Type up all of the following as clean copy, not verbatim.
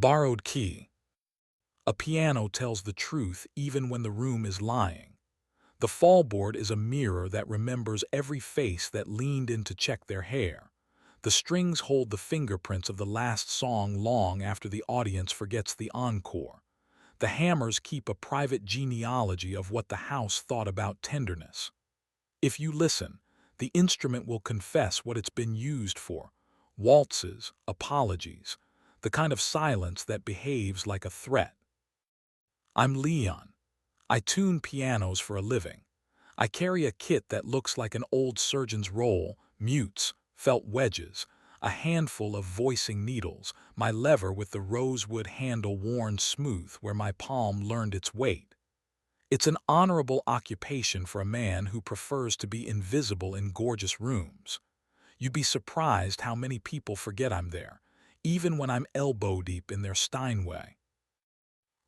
Borrowed key. A piano tells the truth even when the room is lying. The fallboard is a mirror that remembers every face that leaned in to check their hair. The strings hold the fingerprints of the last song long after the audience forgets the encore. The hammers keep a private genealogy of what the house thought about tenderness. If you listen, the instrument will confess what it's been used for: waltzes, apologies, the kind of silence that behaves like a threat. I'm Leon. I tune pianos for a living. I carry a kit that looks like an old surgeon's roll: mutes, felt wedges, a handful of voicing needles, my lever with the rosewood handle worn smooth where my palm learned its weight. It's an honorable occupation for a man who prefers to be invisible in gorgeous rooms. You'd be surprised how many people forget I'm there, even when I'm elbow-deep in their Steinway.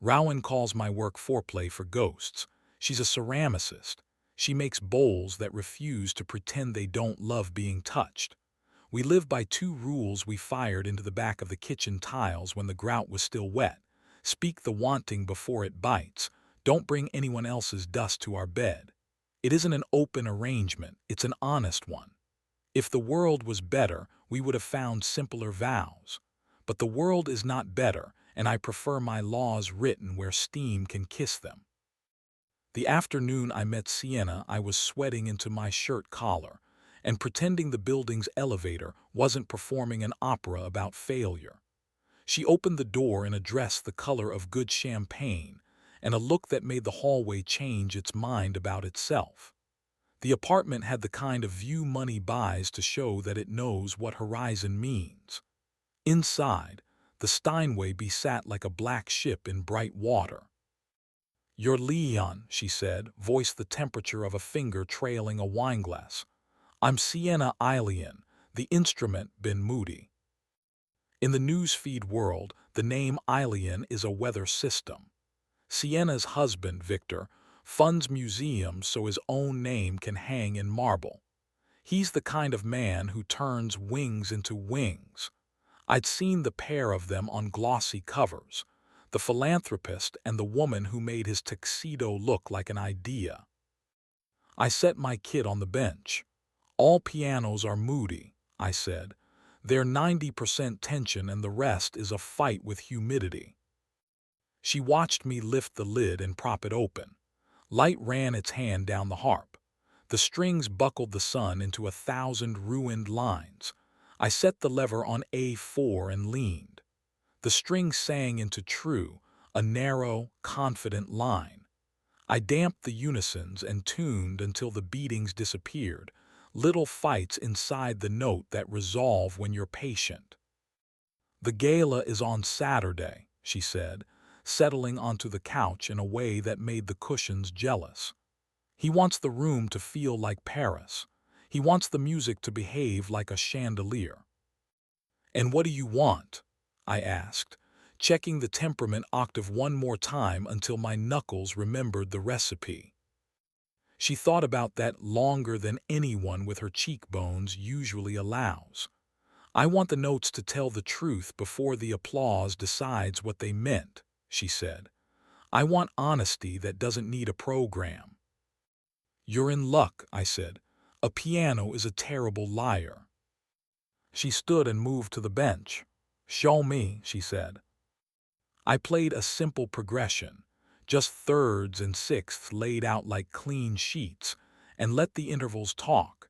Rowan calls my work foreplay for ghosts. She's a ceramicist. She makes bowls that refuse to pretend they don't love being touched. We live by two rules we fired into the back of the kitchen tiles when the grout was still wet. Speak the wanting before it bites. Don't bring anyone else's dust to our bed. It isn't an open arrangement, it's an honest one. If the world was better, we would have found simpler vows. But the world is not better, and I prefer my laws written where steam can kiss them. The afternoon I met Sienna, I was sweating into my shirt collar and pretending the building's elevator wasn't performing an opera about failure. She opened the door in a dress the color of good champagne and a look that made the hallway change its mind about itself. The apartment had the kind of view money buys to show that it knows what horizon means. Inside, the Steinway sat like a black ship in bright water. "You're Leon," she said, voiced the temperature of a finger trailing a wineglass. "I'm Sienna Eileen, the instrument been moody." In the newsfeed world, the name Eileen is a weather system. Sienna's husband, Victor, funds museums so his own name can hang in marble. He's the kind of man who turns wings into wings. I'd seen the pair of them on glossy covers, the philanthropist and the woman who made his tuxedo look like an idea. I set my kit on the bench. "All pianos are moody," I said. "They're 90% tension and the rest is a fight with humidity." She watched me lift the lid and prop it open. Light ran its hand down the harp. The strings buckled the sun into 1,000 ruined lines. I set the lever on A4 and leaned. The strings sang into true, a narrow, confident line. I damped the unisons and tuned until the beatings disappeared, little fights inside the note that resolve when you're patient. "The gala is on Saturday," she said, settling onto the couch in a way that made the cushions jealous. "He wants the room to feel like Paris. He wants the music to behave like a chandelier." "And what do you want?" I asked, checking the temperament octave one more time until my knuckles remembered the recipe. She thought about that longer than anyone with her cheekbones usually allows. "I want the notes to tell the truth before the applause decides what they meant," she said. "I want honesty that doesn't need a program." "You're in luck," I said. "A piano is a terrible liar." She stood and moved to the bench. "Show me," she said. I played a simple progression, just thirds and sixths laid out like clean sheets, and let the intervals talk.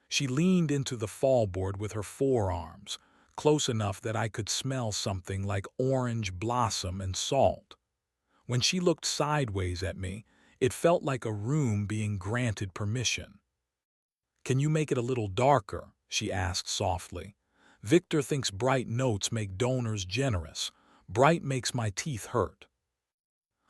She leaned into the fallboard with her forearms, close enough that I could smell something like orange blossom and salt. When she looked sideways at me, it felt like a room being granted permission. "Can you make it a little darker?" she asked softly. "Victor thinks bright notes make donors generous. Bright makes my teeth hurt."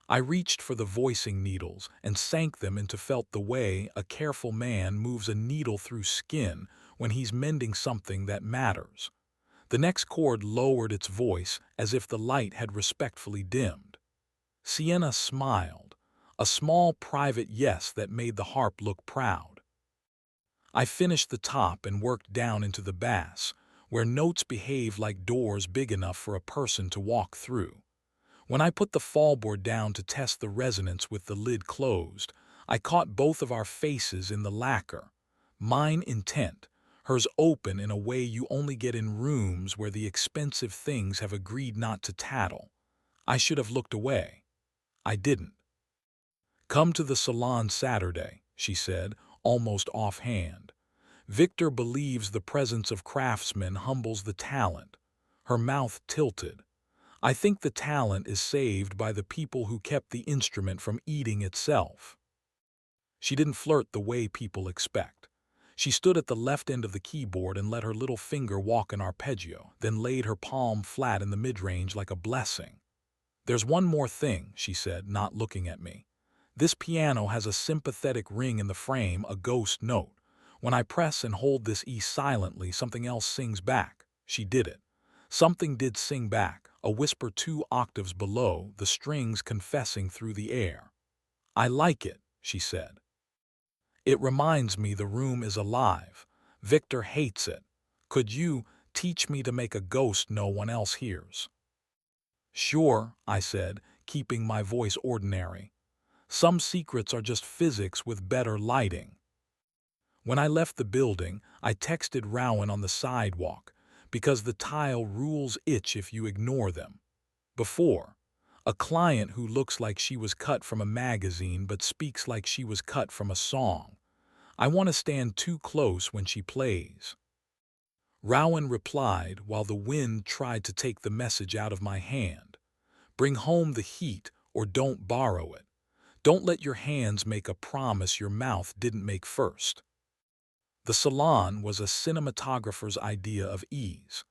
I reached for the voicing needles and sank them into felt the way a careful man moves a needle through skin when he's mending something that matters. The next chord lowered its voice as if the light had respectfully dimmed. Sienna smiled, a small private yes that made the harp look proud. I finished the top and worked down into the bass, where notes behave like doors big enough for a person to walk through. When I put the fallboard down to test the resonance with the lid closed, I caught both of our faces in the lacquer, mine intent, hers open in a way you only get in rooms where the expensive things have agreed not to tattle. I should have looked away. I didn't. "Come to the salon Saturday," she said, almost offhand. "Victor believes the presence of craftsmen humbles the talent." Her mouth tilted. "I think the talent is saved by the people who kept the instrument from eating itself." She didn't flirt the way people expect. She stood at the left end of the keyboard and let her little finger walk an arpeggio, then laid her palm flat in the mid-range like a blessing. "There's one more thing," she said, not looking at me. "This piano has a sympathetic ring in the frame, a ghost note. When I press and hold this E silently, something else sings back." She did it. Something did sing back, a whisper 2 octaves below, the strings confessing through the air. "I like it," she said. "It reminds me the room is alive. Victor hates it. Could you teach me to make a ghost no one else hears?" "Sure," I said, keeping my voice ordinary. "Some secrets are just physics with better lighting." When I left the building, I texted Rowan on the sidewalk, because the tile rules itch if you ignore them. Before, a client who looks like she was cut from a magazine but speaks like she was cut from a song. I want to stand too close when she plays. Rowan replied while the wind tried to take the message out of my hand. "Bring home the heat or don't borrow it. Don't let your hands make a promise your mouth didn't make first." The salon was a cinematographer's idea of ease.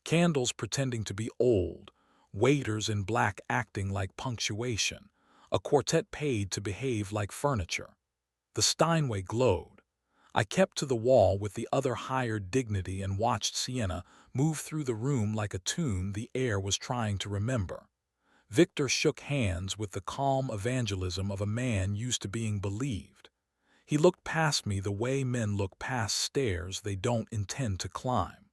Candles pretending to be old, waiters in black acting like punctuation, a quartet paid to behave like furniture. The Steinway glowed. I kept to the wall with the other hired dignity and watched Sienna move through the room like a tune the air was trying to remember. Victor shook hands with the calm evangelism of a man used to being believed. He looked past me the way men look past stairs they don't intend to climb.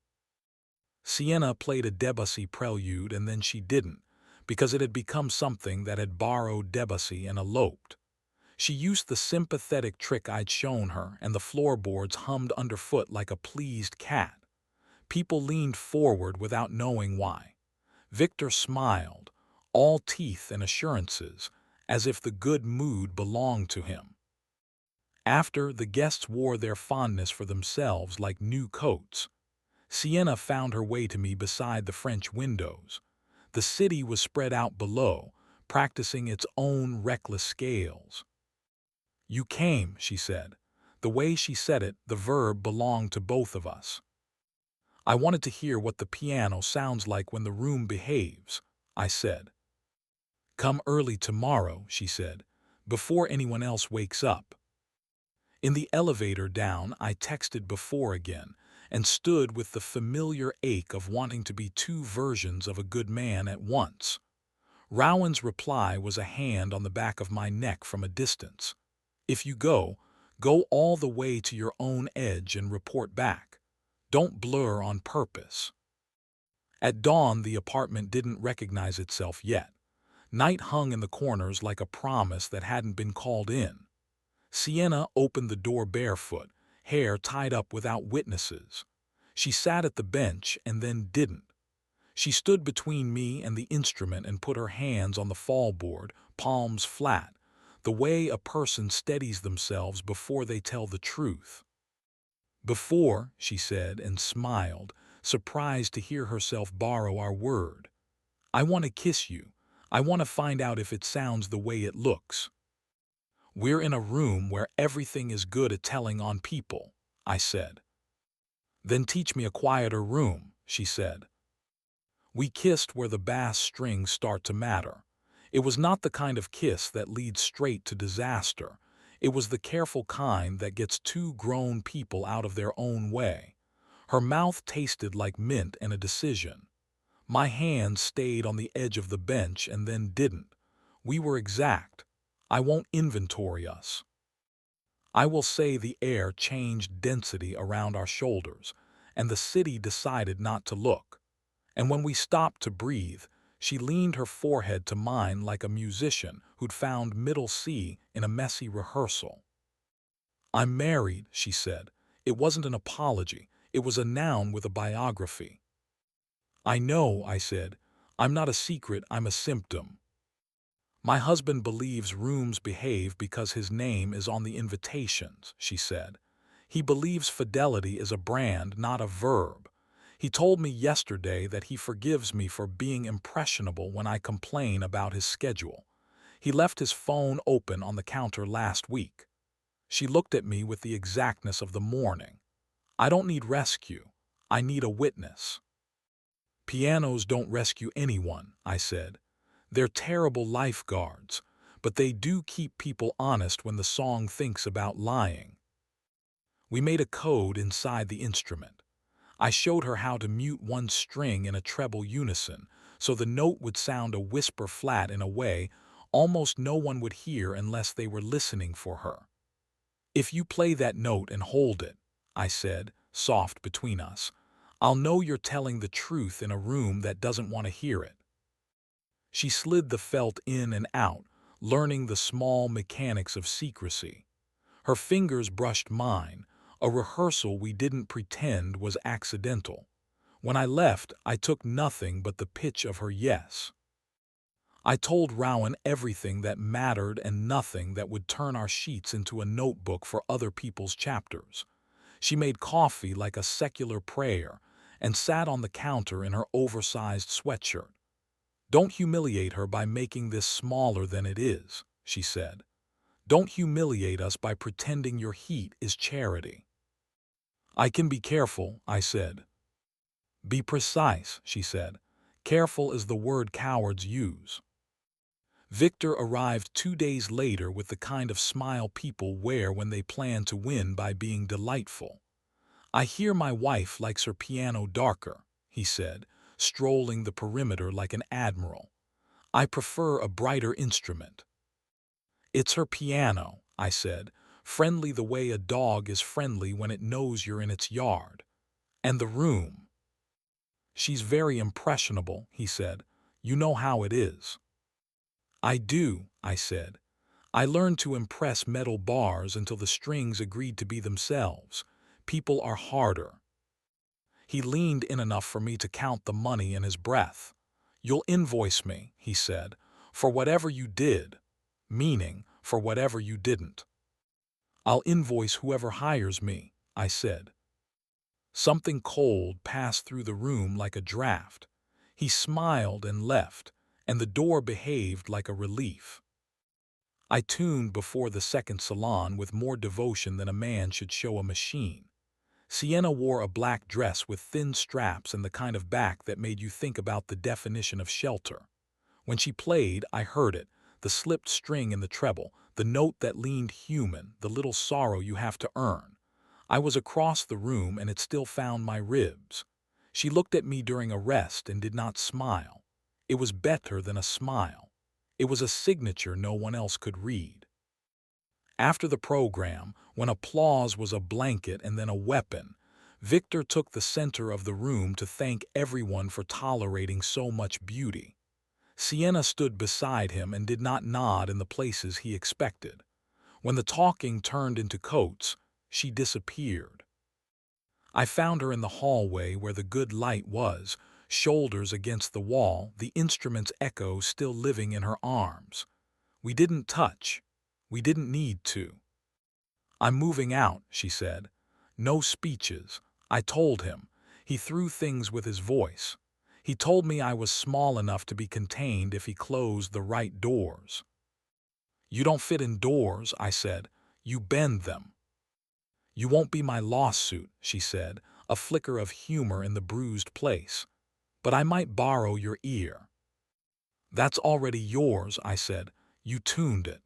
Sienna played a Debussy prelude and then she didn't, because it had become something that had borrowed Debussy and eloped. She used the sympathetic trick I'd shown her, and the floorboards hummed underfoot like a pleased cat. People leaned forward without knowing why. Victor smiled, all teeth and assurances, as if the good mood belonged to him. After, the guests wore their fondness for themselves like new coats. Sienna found her way to me beside the French windows. The city was spread out below, practicing its own reckless scales. "You came," she said. The way she said it, the verb belonged to both of us. "I wanted to hear what the piano sounds like when the room behaves," I said. "Come early tomorrow," she said, "before anyone else wakes up." In the elevator down, I texted before again, and stood with the familiar ache of wanting to be two versions of a good man at once. Rowan's reply was a hand on the back of my neck from a distance. "If you go, go all the way to your own edge and report back. Don't blur on purpose." At dawn, the apartment didn't recognize itself yet. Night hung in the corners like a promise that hadn't been called in. Sienna opened the door barefoot, hair tied up without witnesses. She sat at the bench and then didn't. She stood between me and the instrument and put her hands on the fallboard, palms flat, the way a person steadies themselves before they tell the truth. "Before," she said and smiled, surprised to hear herself borrow our word. "I want to kiss you. I want to find out if it sounds the way it looks." "We're in a room where everything is good at telling on people," I said. "Then teach me a quieter room," she said. We kissed where the bass strings start to matter. It was not the kind of kiss that leads straight to disaster. It was the careful kind that gets two grown people out of their own way. Her mouth tasted like mint and a decision. My hands stayed on the edge of the bench and then didn't. We were exact. I won't inventory us. I will say the air changed density around our shoulders, and the city decided not to look. And when we stopped to breathe, she leaned her forehead to mine like a musician who'd found middle C in a messy rehearsal. "I'm married," she said. It wasn't an apology. It was a noun with a biography. "I know," I said. "I'm not a secret, I'm a symptom." "My husband believes rooms behave because his name is on the invitations," she said. "He believes fidelity is a brand, not a verb. He told me yesterday that he forgives me for being impressionable when I complain about his schedule. He left his phone open on the counter last week." She looked at me with the exactness of the morning. "I don't need rescue. I need a witness." "Pianos don't rescue anyone," I said. "They're terrible lifeguards, but they do keep people honest when the song thinks about lying." We made a code inside the instrument. I showed her how to mute one string in a treble unison, so the note would sound a whisper flat in a way almost no one would hear unless they were listening for her. "If you play that note and hold it," I said, soft between us, "I'll know you're telling the truth in a room that doesn't want to hear it." She slid the felt in and out, learning the small mechanics of secrecy. Her fingers brushed mine, a rehearsal we didn't pretend was accidental. When I left, I took nothing but the pitch of her yes. I told Rowan everything that mattered and nothing that would turn our sheets into a notebook for other people's chapters. She made coffee like a secular prayer and sat on the counter in her oversized sweatshirt. "Don't humiliate her by making this smaller than it is," she said. "Don't humiliate us by pretending your heat is charity." "I can be careful," I said. "Be precise," she said. "Careful is the word cowards use." Victor arrived 2 days later with the kind of smile people wear when they plan to win by being delightful. "I hear my wife likes her piano darker," he said, strolling the perimeter like an admiral. "I prefer a brighter instrument." "It's her piano," I said, friendly the way a dog is friendly when it knows you're in its yard. "And the room." "She's very impressionable," he said. "You know how it is." "I do," I said. "I learned to impress metal bars until the strings agreed to be themselves. People are harder." He leaned in enough for me to count the money in his breath. "You'll invoice me," he said, "for whatever you did," meaning for whatever you didn't. "I'll invoice whoever hires me," I said. Something cold passed through the room like a draft. He smiled and left, and the door behaved like a relief. I tuned before the second salon with more devotion than a man should show a machine. Sienna wore a black dress with thin straps and the kind of back that made you think about the definition of shelter. When she played, I heard it, the slipped string in the treble, the note that leaned human, the little sorrow you have to earn. I was across the room and it still found my ribs. She looked at me during a rest and did not smile. It was better than a smile. It was a signature no one else could read. After the program, when applause was a blanket and then a weapon, Victor took the center of the room to thank everyone for tolerating so much beauty. Sienna stood beside him and did not nod in the places he expected. When the talking turned into coats, she disappeared. I found her in the hallway where the good light was, shoulders against the wall, the instrument's echo still living in her arms. We didn't touch. We didn't need to. "I'm moving out," she said. "No speeches." I told him. He threw things with his voice. He told me I was small enough to be contained if he closed the right doors. "You don't fit in doors," I said. "You bend them." "You won't be my lawsuit," she said, a flicker of humor in the bruised place. "But I might borrow your ear." "That's already yours," I said. "You tuned it."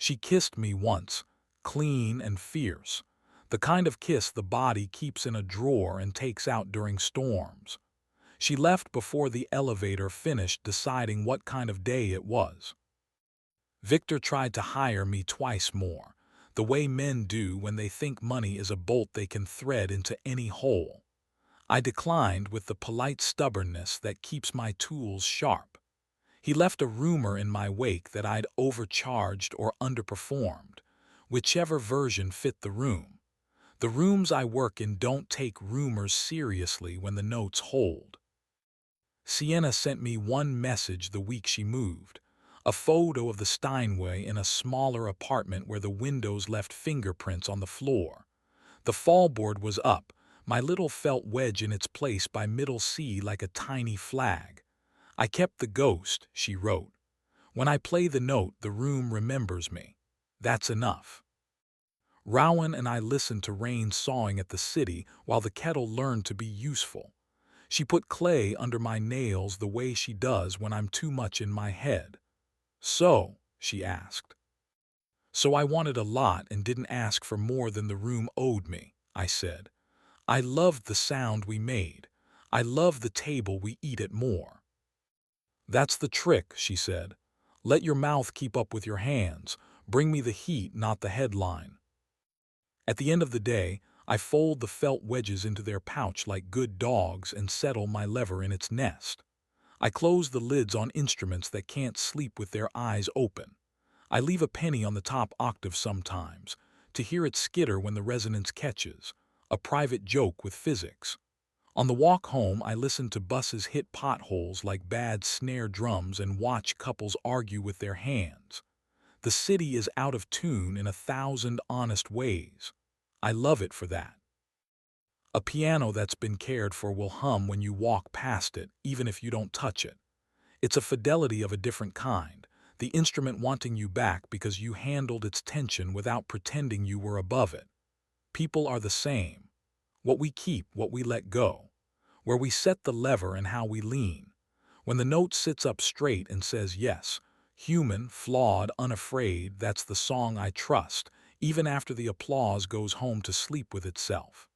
She kissed me once, clean and fierce, the kind of kiss the body keeps in a drawer and takes out during storms. She left before the elevator finished deciding what kind of day it was. Victor tried to hire me twice more. the way men do when they think money is a bolt they can thread into any hole. I declined with the polite stubbornness that keeps my tools sharp. He left a rumor in my wake that I'd overcharged or underperformed, whichever version fit the room. The rooms I work in don't take rumors seriously when the notes hold. Sienna sent me one message the week she moved, a photo of the Steinway in a smaller apartment where the windows left fingerprints on the floor. The fallboard was up, my little felt wedge in its place by middle C like a tiny flag. I kept the ghost, she wrote. When I play the note, the room remembers me. That's enough. Rowan and I listened to rain sawing at the city while the kettle learned to be useful. She put clay under my nails the way she does when I'm too much in my head. So, she asked. So I wanted a lot and didn't ask for more than the room owed me, I said. I loved the sound we made. I loved the table we eat at more. That's the trick, she said. Let your mouth keep up with your hands. Bring me the heat, not the headline. At the end of the day, I fold the felt wedges into their pouch like good dogs and settle my lever in its nest. I close the lids on instruments that can't sleep with their eyes open. I leave a penny on the top octave sometimes, to hear it skitter when the resonance catches, a private joke with physics. On the walk home, I listen to buses hit potholes like bad snare drums and watch couples argue with their hands. The city is out of tune in 1,000 honest ways. I love it for that. A piano that's been cared for will hum when you walk past it, even if you don't touch it. It's a fidelity of a different kind, the instrument wanting you back because you handled its tension without pretending you were above it. People are the same. What we keep, what we let go. Where we set the lever and how we lean. When the note sits up straight and says yes, human, flawed, unafraid, that's the song I trust, even after the applause goes home to sleep with itself.